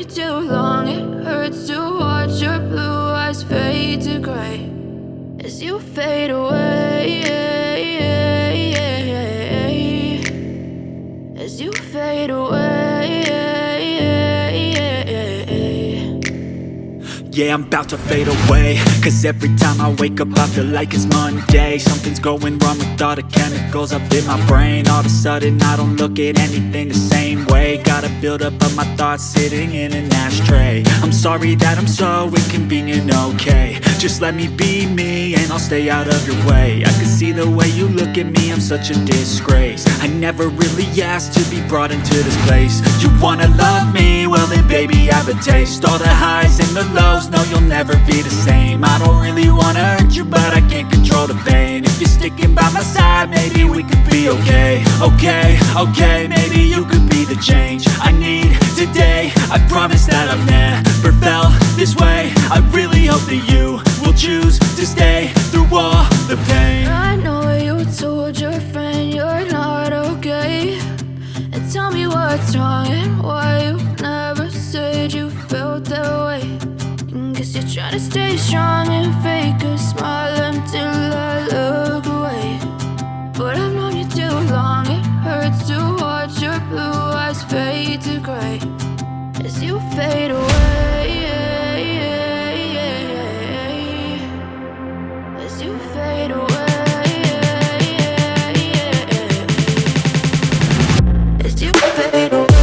you too long. It hurts to watch your blue eyes fade to gray as you fade away, as you fade away. Yeah, I'm about to fade away, cause every time I wake up I feel like it's Monday. Something's going wrong with all the chemicals up in my brain. All of a sudden I don't look at anything the same way. Gotta build up of my thoughts sitting in an ashtray. I'm sorry that I'm so inconvenient, okay. Just let me be me and I'll stay out of your way. I can see the way you look at me, I'm such a disgrace. I never really asked to be brought into this place. You wanna love me? Well then baby I have a taste. All the highs and the lows, no you'll never be the same. I don't really wanna hurt you but I can't control the pain. If you're sticking by my side maybe we could be okay. Okay, maybe you could be the change I need today. I promise that I've never felt this way. I really hope that you will choose to stay through all the pain. I know you told your friend you're not okay, and tell me what's wrong and why you never said you felt that way. Guess you're trying to stay strong and fake a smile until I look away. But I've known you too long. It hurts to watch your blue eyes fade to gray as you fade away, as you fade away, as you fade away.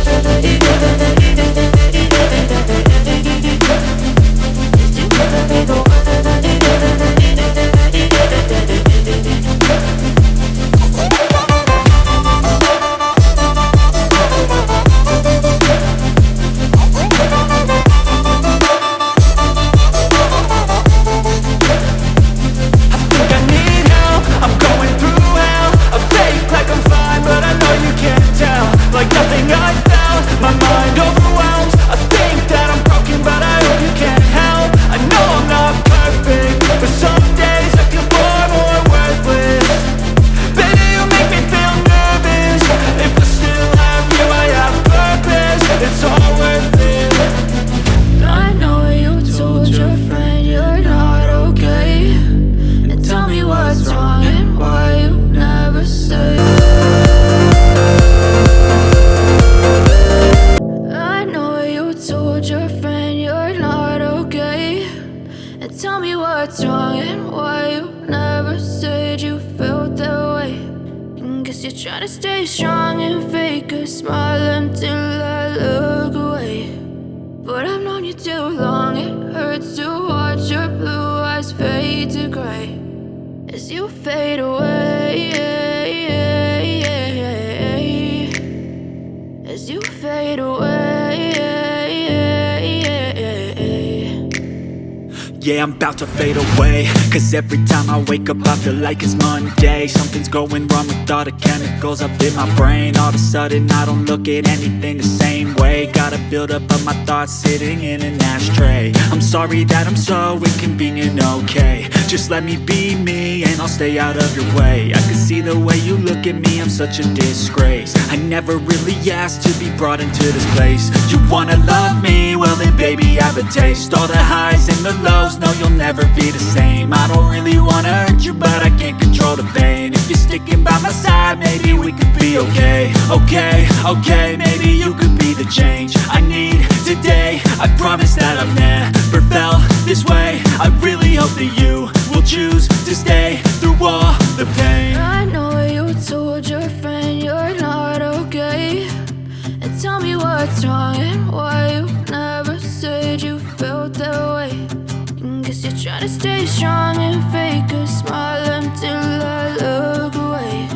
Tell me what's wrong and why you never said you felt that way. Guess you're trying to stay strong and fake a smile until I look away. But I've known you too long. It hurts to watch your blue eyes fade to gray as you fade away, as you fade away. Yeah, I'm about to fade away, cause every time I wake up I feel like it's Monday. Something's going wrong with all the chemicals up in my brain. All of a sudden I don't look at anything the same way. Gotta build up of my thoughts sitting in an ashtray. I'm sorry that I'm so inconvenient, okay. Just let me be me and I'll stay out of your way. I can see the way you look at me, I'm such a disgrace. I never really asked to be brought into this place. You wanna love me? Well then baby I have a taste. All the highs and the lows, no you'll never be the same. I don't really wanna hurt you but I can't control the pain. If you're sticking by my side maybe we could be okay. Okay, maybe you could be the change I need today. I promise that I've never felt this way. I really hope that you will choose to stay through all the pain. I know you told your friend you're not okay, and tell me what's wrong and why you never said you felt that way. Guess you're trying to stay strong and fake a smile until I look away.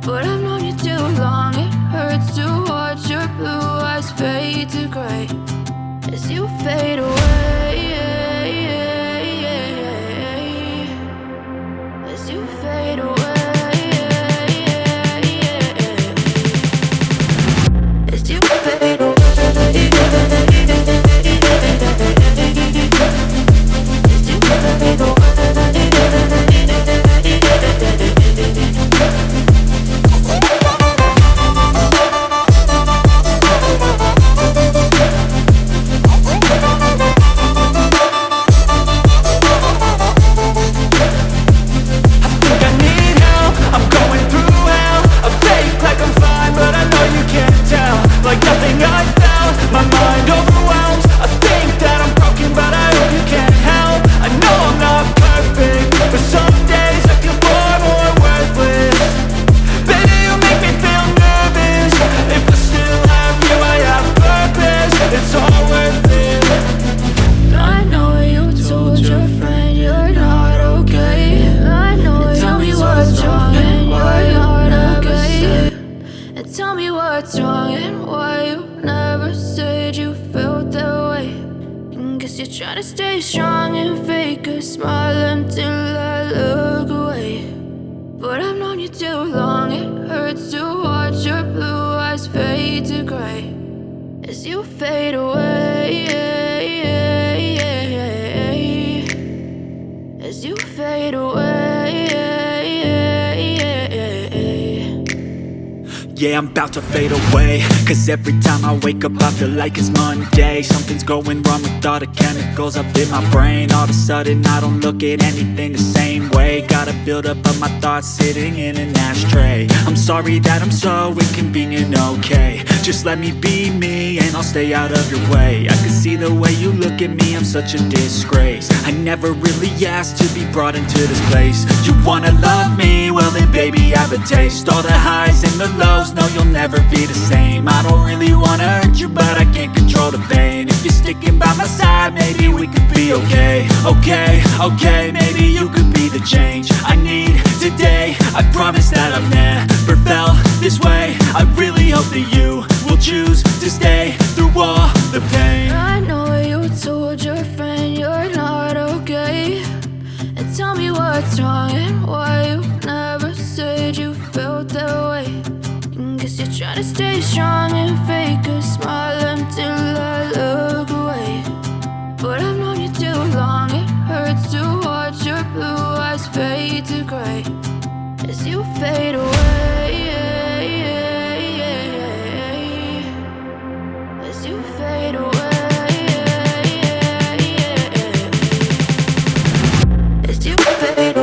But I've known you too long. It hurts to watch your blue eyes fade to gray as you fade away, as you fade away. you're trying to stay strong and fake a smile until I look away. But I've known you too long, it hurts to watch your blue eyes fade to gray as you fade away, as you fade away. Yeah, I'm about to fade away, cause every time I wake up I feel like it's Monday. Something's going wrong with all the chemicals up in my brain. All of a sudden I don't look at anything the same way. Got a buildup of my thoughts sitting in an ashtray. I'm sorry that I'm so inconvenient, okay. Just let me be me and I'll stay out of your way. I can see the way you look at me, I'm such a disgrace. I never really asked to be brought into this place. You wanna love me? Well then baby I have a taste. All the highs and the lows, no you'll never be the same. I don't really wanna hurt you but I can't control the pain. If you're sticking by my side maybe we could be okay. Okay, maybe you could be the change I need today. I promise that I've never felt this way. I really hope that you will choose to stay through all the pain. I know you told your friend you're not okay, and tell me what's wrong and why you never said you felt that way. Guess you're trying to stay strong and fake a smile until I look away. But I've known you too long, it hurts to watch your blue eyes fade to gray as you fade away, as you fade away, as you fade away.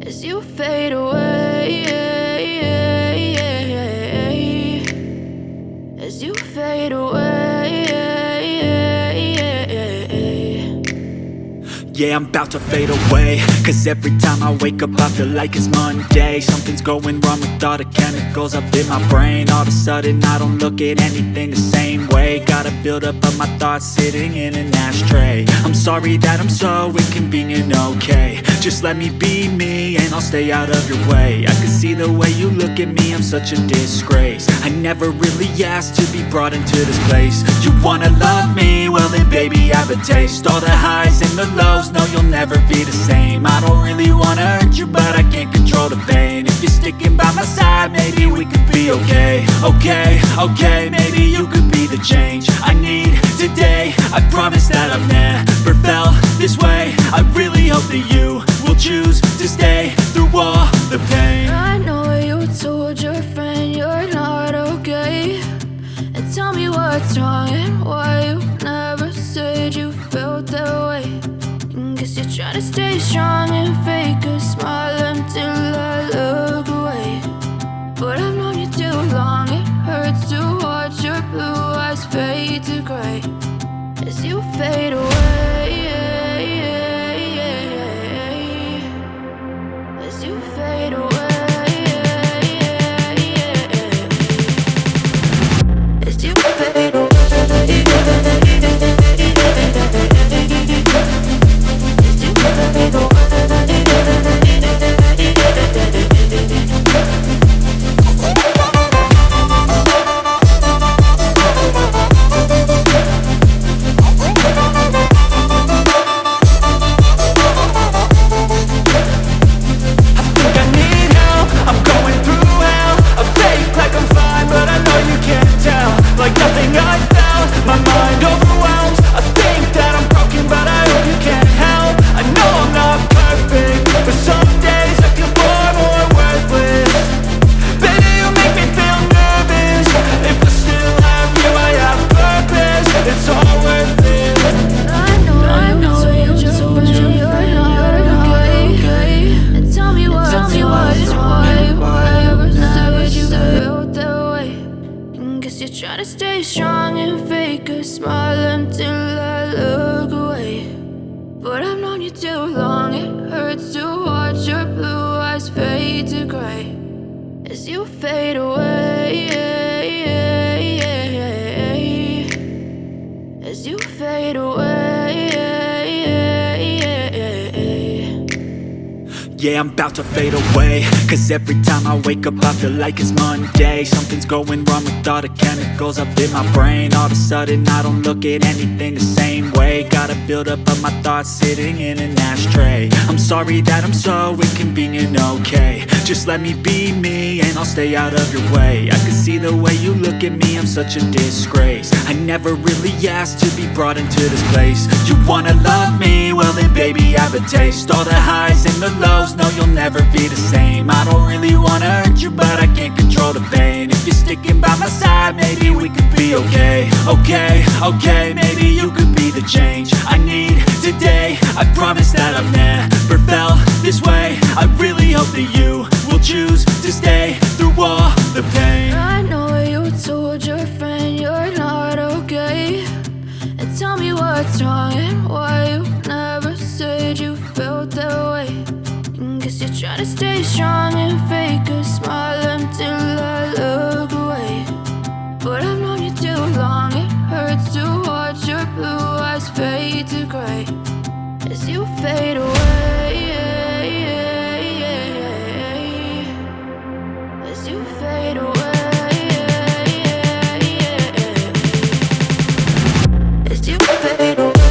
As you fade away, as you fade away. Yeah, I'm about to fade away, cause every time I wake up I feel like it's Monday. Something's going wrong with all the chemicals up in my brain. All of a sudden I don't look at anything the same way. Got a buildup of my thoughts sitting in an ashtray. I'm sorry that I'm so inconvenient, okay. Just let me be me and I'll stay out of your way. I can see the way you look at me, I'm such a disgrace. I never really asked to be brought into this place. You wanna love me? Well then baby I have a taste. All the highs and the lows, no you'll never be the same. I don't really wanna hurt you but I can't control the pain. If you're sticking by my side maybe we could be okay. Okay, maybe you could be the change I need today. I promise that I've never felt this way. I really hope that you will choose to stay through all the pain. I know you told your friend you're not okay, and tell me what's wrong and why you never said you felt that way. Guess you're trying to stay strong and fake a smile until I look away. But I've known you too long, it hurts to watch your blue eyes fade to gray as you fade away, as you fade away, as you fade away. As you fade away. try to stay strong and fake a smile until I look away. But I've known you too long, it hurts to watch your blue eyes fade to gray as you fade away, as you fade away. Yeah, I'm about to fade away, cause every time I wake up I feel like it's Monday. Something's going wrong with all the chemicals up in my brain. All of a sudden I don't look at anything the same way. Got a build up of my thoughts sitting in an ashtray. I'm sorry that I'm so inconvenient, okay. Just let me be me and I'll stay out of your way. I can see the way you look at me, I'm such a disgrace. I never really asked to be brought into this place. You wanna love me? Well then baby have a taste. All the highs and the lows, no, you'll never be the same. I don't really wanna hurt you, but I can't control the pain. If you're sticking by my side, maybe we could be okay. Okay, maybe you could be the change I need today. I promise that I've never felt this way. I really hope that you will choose to stay through all the pain. I know you told your friend you're not okay, and tell me what's wrong and why you never said you felt that way. Guess you're trying to stay strong and fake a smile until I look away. But I've known you too long, it hurts to watch your blue eyes fade to gray as you fade away, as you fade away, as you fade away.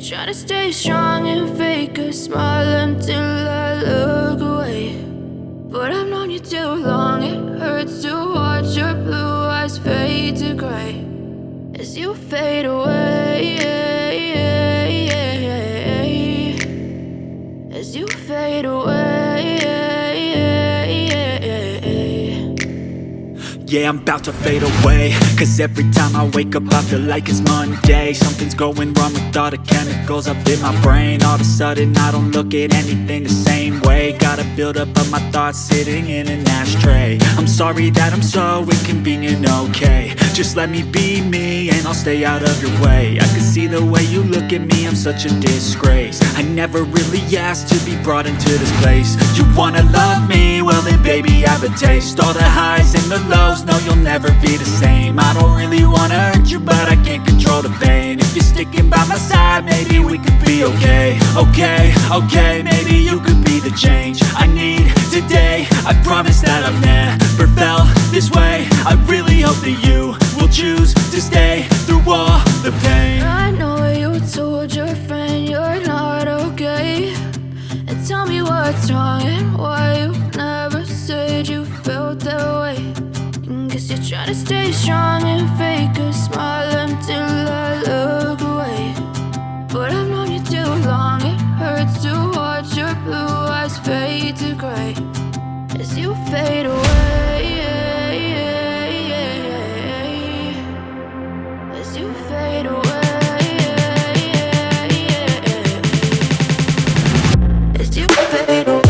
Try to stay strong and fake a smile until I look away. But I've known you too long, it hurts to watch your blue eyes fade to gray as you fade away, as you fade away. Yeah, I'm about to fade away, cause every time I wake up I feel like it's Monday. Something's going wrong with all the chemicals up in my brain. All of a sudden I don't look at anything the same way. Got a build up of my thoughts sitting in an ashtray. I'm sorry that I'm so inconvenient, okay. Just let me be me and I'll stay out of your way. I can see the way you look at me, I'm such a disgrace. I never really asked to be brought into this place. You wanna love me? Well then baby have a taste. All the highs and the lows, no, you'll never be the same. I don't really wanna hurt you, but I can't control the pain. If you're sticking by my side, maybe we could be okay. Okay, maybe you could be the change I need today. I promise that I've never felt this way. I really hope that you will choose to stay through all the pain. I know you told your friend you're not okay, and tell me what's wrong and why you never said you felt that way. Guess you're trying to stay strong and fake a smile until I look away. But I've known you too long, it hurts to watch your blue eyes fade to gray as you fade away, as you fade away, as you fade away.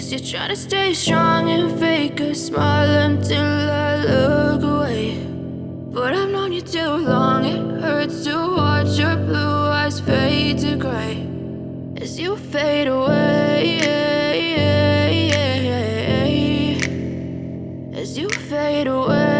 Guess you're trying to stay strong and fake a smile until I look away. But I've known you too long, it hurts to watch your blue eyes fade to gray as you fade away, as you fade away.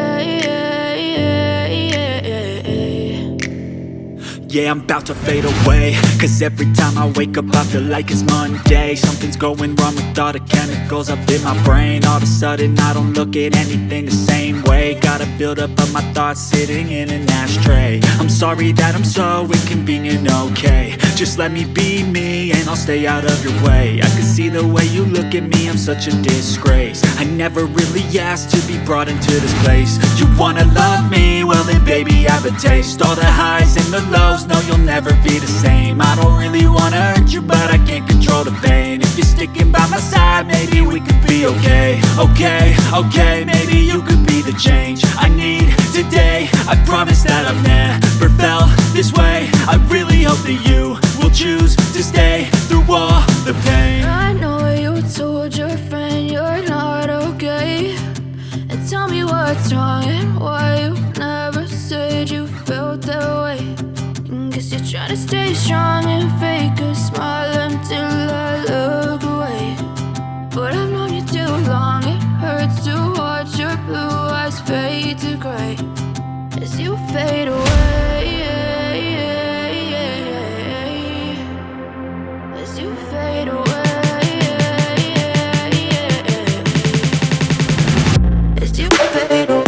Yeah, I'm about to fade away, cause every time I wake up I feel like it's Monday. Something's going wrong with all the chemicals up in my brain. All of a sudden I don't look at anything the same way. Gotta build up of my thoughts sitting in an ashtray. I'm sorry that I'm so inconvenient, okay. Just let me be me and I'll stay out of your way. I can see the way you look at me, I'm such a disgrace. I never really asked to be brought into this place. You wanna love me? Well then baby have a taste. All the highs and the lows, no, you'll never be the same. I don't really wanna hurt you, but I can't control the pain. If you're sticking by my side, maybe we could be okay. Okay, maybe you could be the change I need today. I promise that I've never felt this way. I really hope that you will choose to stay through all the pain. I know you told your friend you're not okay, and tell me what's wrong and why you never said you felt that way. Guess you're trying to stay strong and fake a smile until I look away. But I've known you too long, it hurts to watch your blue eyes fade to gray as you fade away, as you fade away, as you fade away.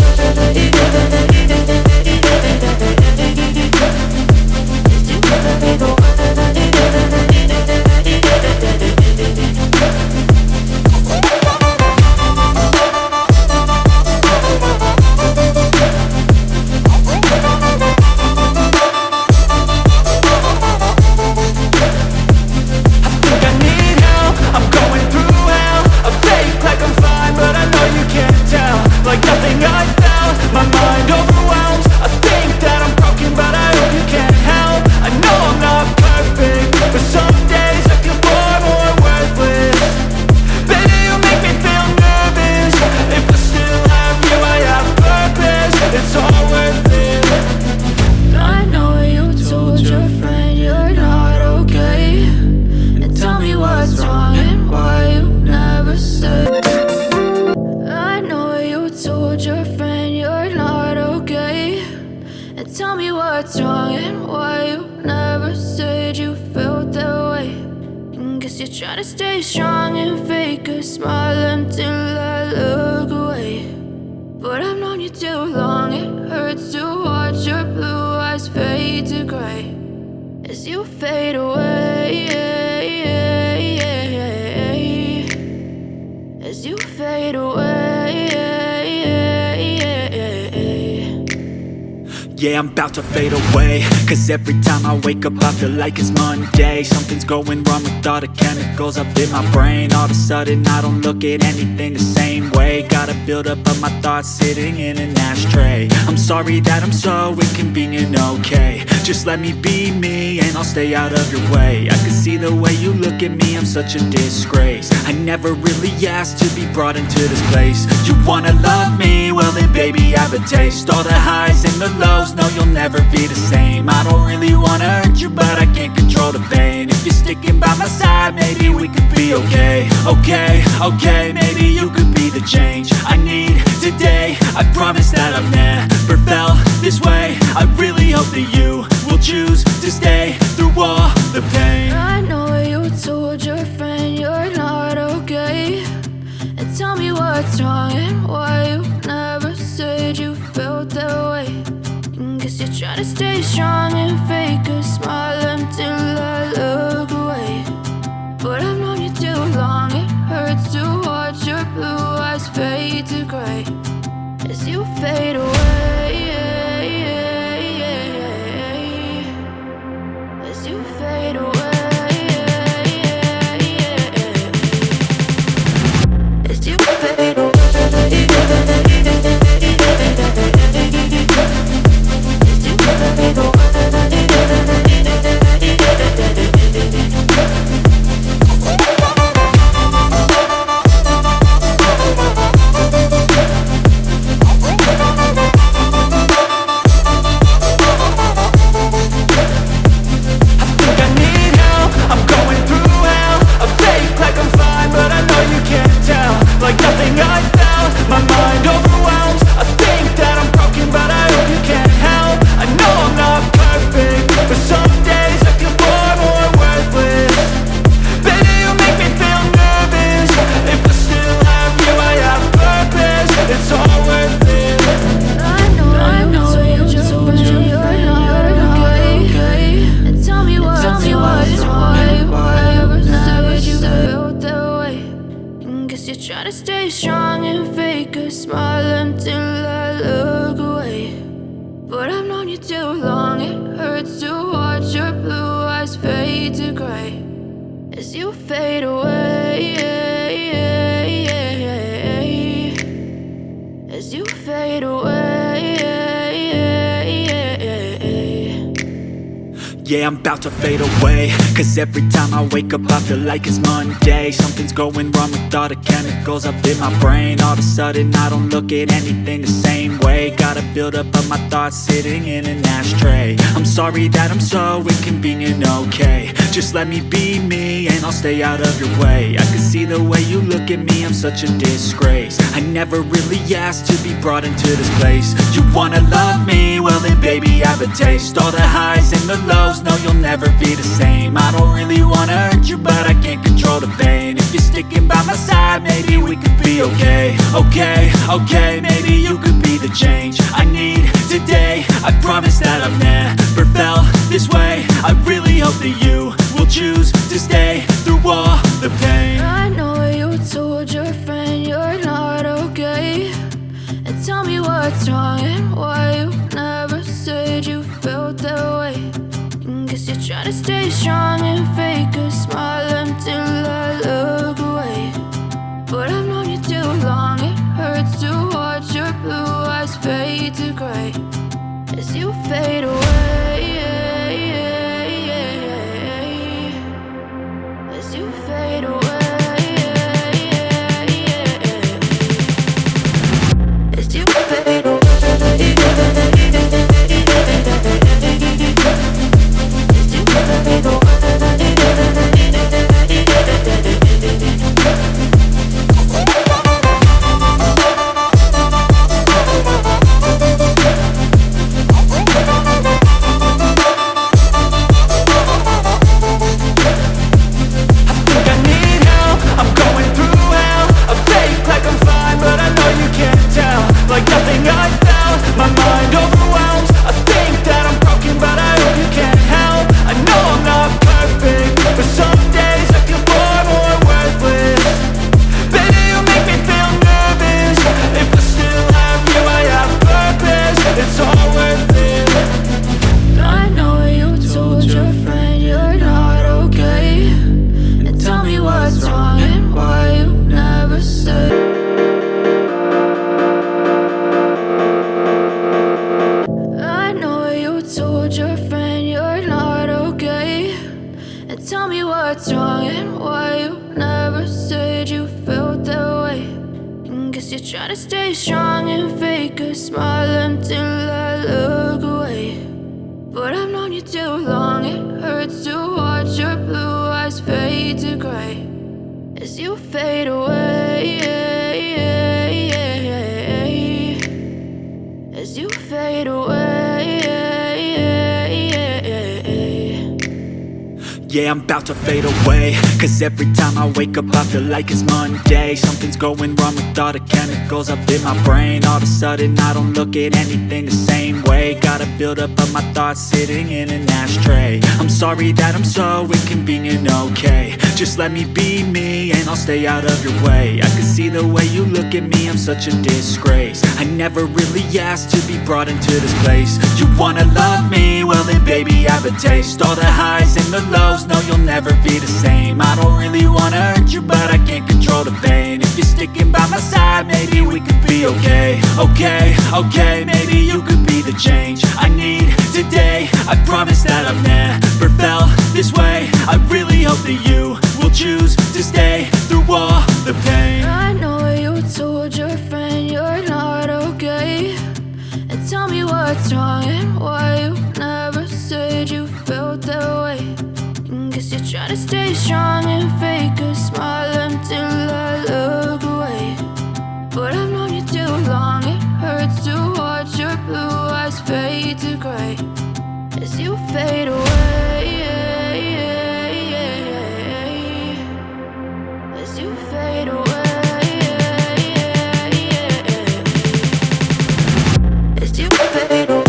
What's wrong and why you never said you felt that way. Guess you're trying to stay strong and fake a smile until I look away. But I've known you too long, it hurts to watch your blue eyes fade to gray as you fade away, as you fade away. Yeah, I'm about to fade away, cause every time I wake up I feel like it's Monday. Something's going wrong with all the chemicals up in my brain. All of a sudden I don't look at anything the same way. Gotta build up of my thoughts sitting in an ashtray. I'm sorry that I'm so inconvenient, okay. Just let me be me and I'll stay out of your way. I can see the way you look at me, I'm such a disgrace. I never really asked to be brought into this place. You wanna love me? Well then baby have a taste. All the highs and the lows, no, you'll never be the same. I don't really wanna hurt you, but I can't control the pain. If you're sticking by my side, maybe we could be okay. Okay, maybe you could be the change I need today. I promise that I've never felt this way. I really hope that you will choose to stay through all the pain. I know you told your friend you're not okay, and tell me what's wrong and why you never said you felt that way. Guess you're trying to stay strong and fake a smile until I look away. But I've known you too long, it hurts to watch your blue eyes fade to gray as you fade away, as you fade away, as you fade away. Guess you're trying to stay strong and fake a smile until I look away. But I've known you too long, it hurts to watch your blue eyes fade to gray as you fade away, as you fade away. Yeah, I'm about to fade away, cause every time I wake up I feel like it's Monday. Something's going wrong with all the chemicals up in my brain. All of a sudden I don't look at anything the same way. Got a buildup of my thoughts sitting in an ashtray. I'm sorry that I'm so inconvenient, okay. Just let me be me and I'll stay out of your way. I can see the way you look at me, I'm such a disgrace. I never really asked to be brought into this place. You wanna love me? Well then baby I have a taste. All the highs and the lows, no, you'll never be the same. I don't really wanna hurt you, but I can't control the pain. If you're sticking by my side, maybe we could be okay. Okay, maybe you could be the change I need today. I promise that I've never felt this way. I really hope that you will choose to stay through all the pain. I know you told your friend you're not okay, and tell me what's wrong and why you never said you felt that way. Guess you're trying to stay strong and fake a smile until I look away. But I've known you too long, it hurts to watch your blue eyes fade to gray as you fade away, as you fade away, as you fade away. Tell me what's wrong and why you never said you felt that way. Guess you're trying to stay strong and fake a smile until I look away. But I've known you too long, it hurts to watch your blue eyes fade to gray as you fade away, as you fade away. Yeah, I'm about to fade away, cause every time I wake up I feel like it's Monday. Something's going wrong with all the chemicals up in my brain. All of a sudden I don't look at anything the same way. Got a buildup of my thoughts sitting in an ashtray. I'm sorry that I'm so inconvenient, okay. Just let me be me and I'll stay out of your way. I can see the way you look at me, I'm such a disgrace. I never really asked to be brought into this place. You wanna love me? Well then baby I have a taste. All the highs and the lows, no, you'll never be the same. I don't really wanna hurt you, but I can't control the pain. If you're sticking by my side, maybe we could be okay. Okay, maybe you could be the change I need today. I promise that I've never felt this way. I really hope that you will choose to stay through all the pain. I know you told your friend you're not okay, and tell me what's wrong and why you never said you felt that way. Guess you're trying to stay strong and fake a smile until I look away. But I've known you too long, it hurts to watch your blue eyes fade to gray as you fade away, as you fade away, as you fade away. As you fade away.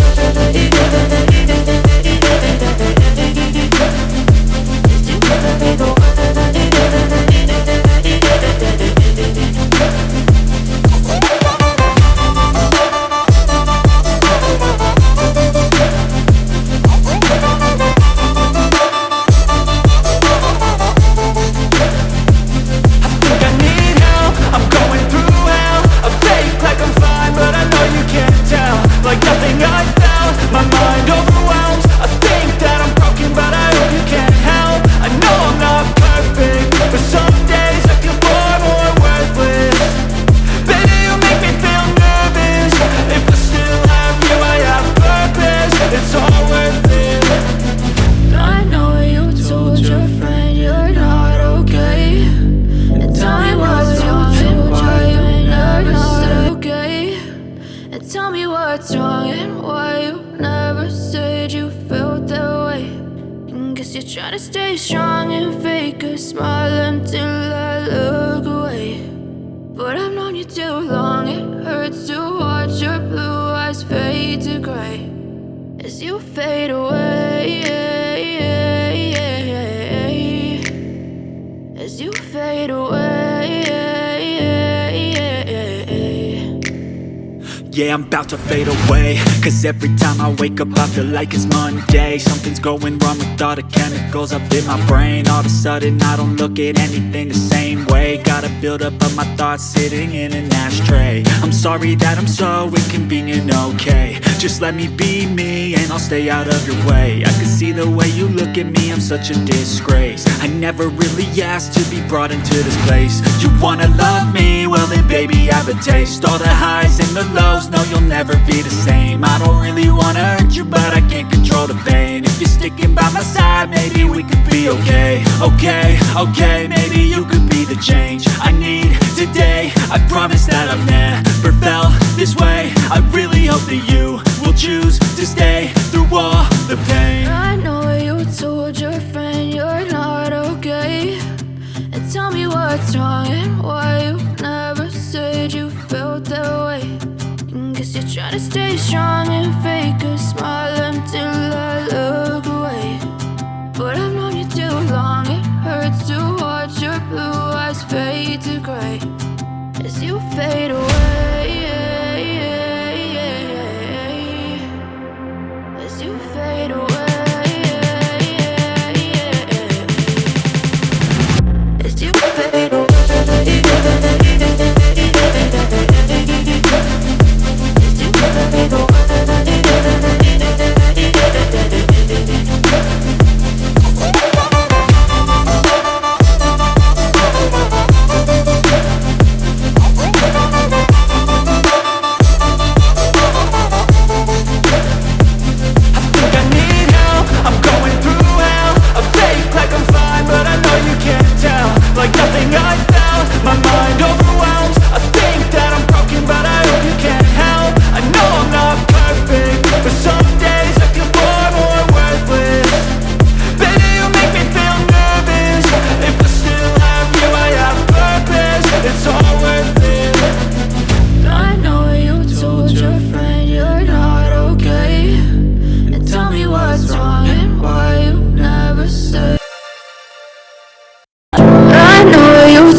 try to stay strong and fake a smile until I look away. But I've known you too long, it hurts to watch your blue eyes fade to gray as you fade away, as you fade away. Yeah, I'm about to fade away, cause every time I wake up I feel like it's Monday. Something's going wrong with all the chemicals up in my brain. All of a sudden I don't look at anything the same way. Gotta build up of my thoughts sitting in an ashtray. I'm sorry that I'm so inconvenient, okay. Just let me be me and I'll stay out of your way. I can see the way you look at me, I'm such a disgrace. I never really asked to be brought into this place. You wanna love me? Well then baby have a taste. All the highs and the lows, no, you'll never be the same. I don't really wanna hurt you, but I can't control the pain. If you're sticking by my side, maybe we could be okay. Okay, maybe you could be the change I need today. I promise that I've never felt this way. I really hope that you will choose to stay through all the pain. I know you told your friend you're not okay, and tell me what's wrong and why you never said you felt that way. Guess you're trying to stay strong and fake a smile until I look away. But I've known you too long, it hurts to watch your blue eyes fade to gray as you fade away, as you fade away, as you fade away.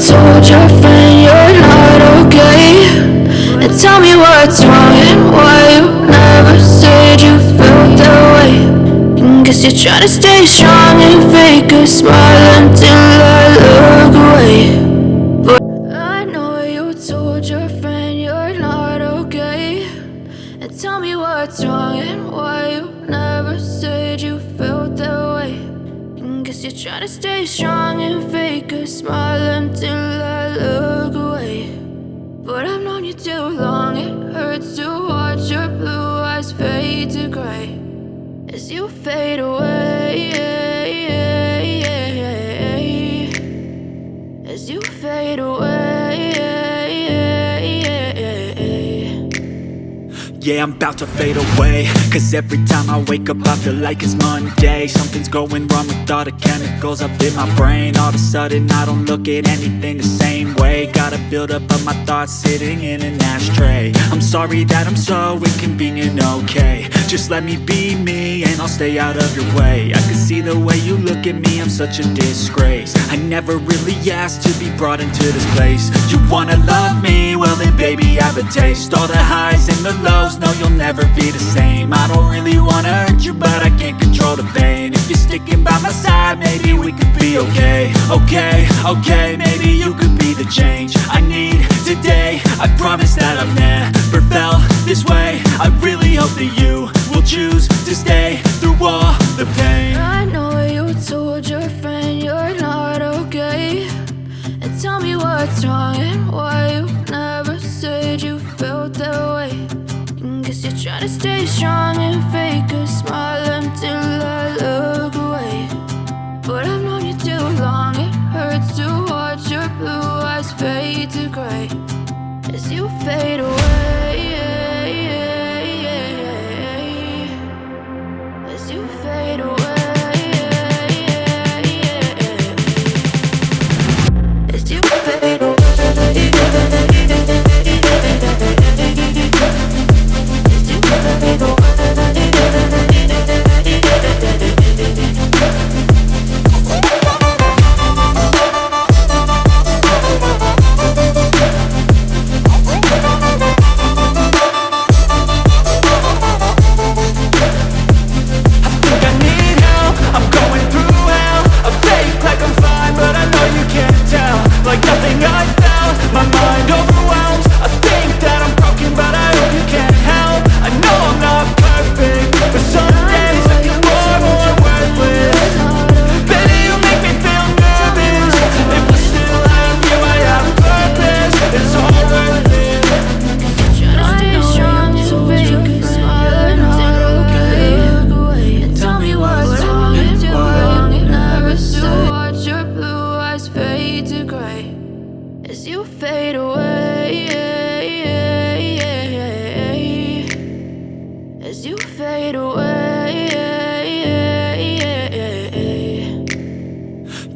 Told your friend you're not okay, and tell me what's wrong and why you never said you felt that way. And guess you're trying to stay strong and fake a smile until I look away. But I know you told your friend you're not okay, and tell me what's wrong and why you never said you felt that way. And guess you're trying to stay strong and fake a smile until I look away. But I've known you too long, it hurts to watch your blue eyes fade to gray as you fade away, as you fade away. Yeah, I'm about to fade away, cause every time I wake up I feel like it's Monday. Something's going wrong with all the chemicals up in my brain. All of a sudden I don't look at anything the same way. Gotta build up of my thoughts sitting in an ashtray. I'm sorry that I'm so inconvenient, okay. Just let me be me and I'll stay out of your way. I can see the way you look at me, I'm such a disgrace. I never really asked to be brought into this place. You wanna love me? Well then baby have a taste. All the highs and the lows, no, you'll never be the same. I don't really wanna hurt you, but I can't control the pain. If you're sticking by my side, maybe we could be okay. Okay, maybe you could be the change I need today. I promise that I've never felt this way. I really hope that you will choose to stay through all the pain. I know you told your friend you're not okay, and tell me what's wrong and why you never said you felt that way. Guess you're trying to stay strong and fake a smile until I look away. But I've known you too long, it hurts to watch your blue eyes fade to gray as you fade away, as you fade away.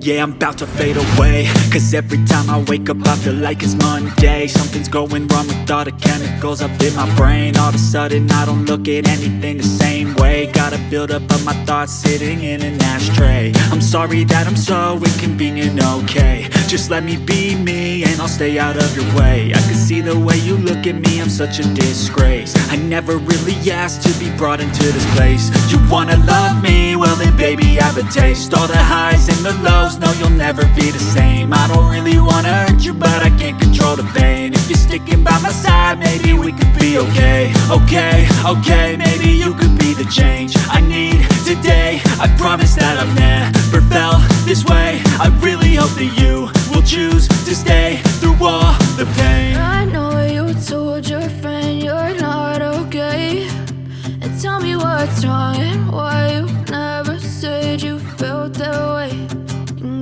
Yeah, I'm about to fade away, cause every time I wake up I feel like it's Monday. Something's going wrong with all the chemicals up in my brain. All of a sudden I don't look at anything the same way. Got a buildup of my thoughts sitting in an ashtray. I'm sorry that I'm so inconvenient, okay. Just let me be me and I'll stay out of your way. I can see the way you look at me, I'm such a disgrace. I never really asked to be brought into this place. You wanna love me? Well then baby have a taste. All the highs and the lows, no you'll never be the same. I don't really wanna hurt you but I can't control the pain. If you're sticking by my side maybe we could be okay. Okay, maybe you could be the change I need today. I promise that I've never felt this way. I really hope that you will choose to stay through all the pain. I know you told your friend you're not okay, and tell me what's wrong and why you never said you felt that way.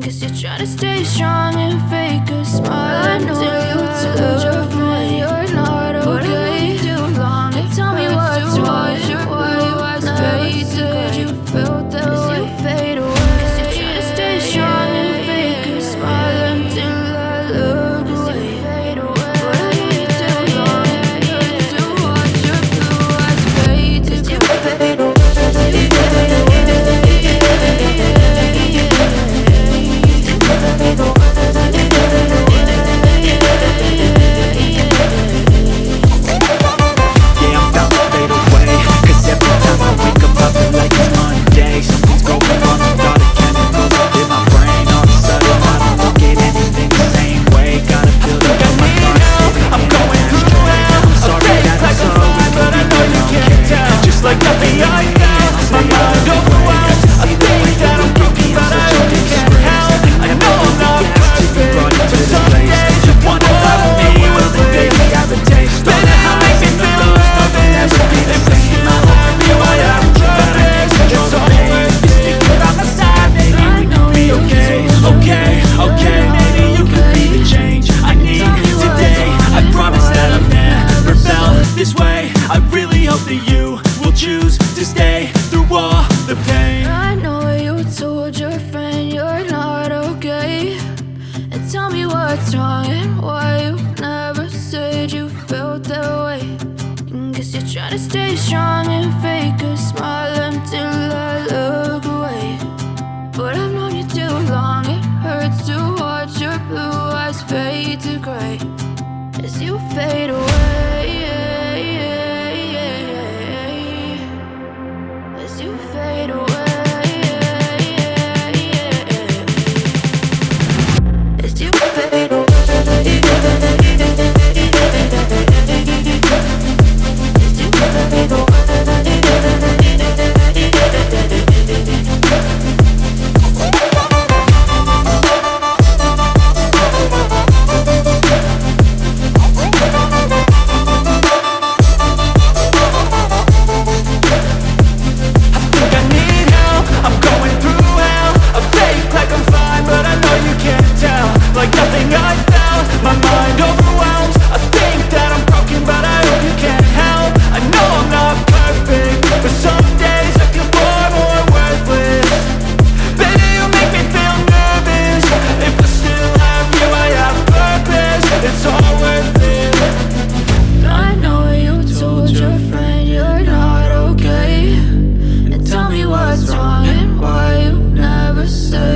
Guess you're trying to stay strong and fake a smile. I know you told your friend you're not okay, too long. And tell me what's wrong and why you never said you felt that way. You fade away. Guess you're trying to stay strong and fake a smile until I look away. Fade away. But I know you too long. It hurts to watch your blue eyes fade. Cause you fade away. What's wrong and why you never said you felt that way. Guess you're trying to stay strong and fake a smile until I look away. But I've known you too long, it hurts to watch your blue eyes fade to gray as you fade away.